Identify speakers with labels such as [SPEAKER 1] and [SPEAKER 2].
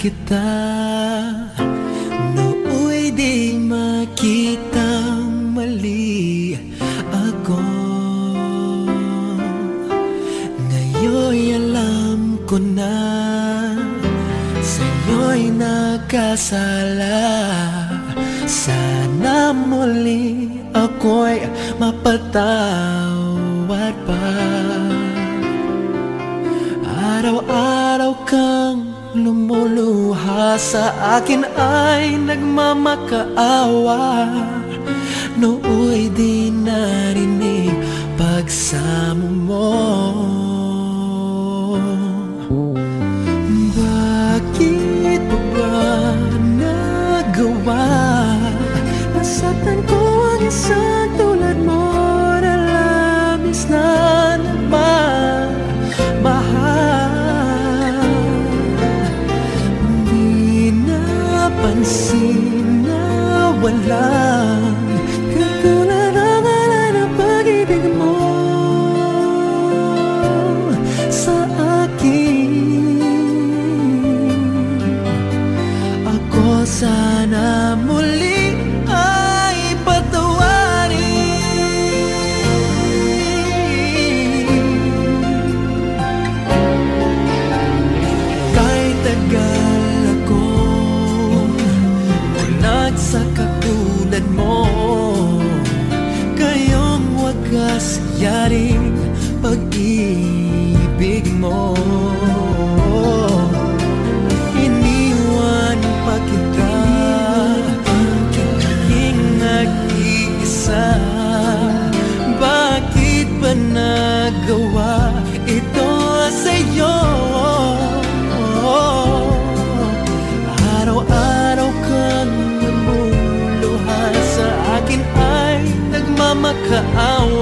[SPEAKER 1] kita, nooy di makitang mali ako. Ngayon'y alam ko na sa'yo'y nagkasala. Sana muli ako'y mapatawad pa. Araw-araw kang lumuluha sa akin ay nagmamakaawa. Nooy di narinig pagsamo mo. Bakit mo ba nagawa? Nasaktan ko ang isang tulad mo na labis na nagmamahal. Di napansin na walang katulad ang alay ng pag-ibig mo sa akin. Ako sana muli ay patawarin. Kahit tagal ako bulag sa katulad mo, kayong wagas yaring pag-ibig mo. Iniwan pa kita, aking nag-iisa. Bakit ba nagawa ito sa'yo? Araw-araw kang namuluhan sa akin ay nagmamakaawa.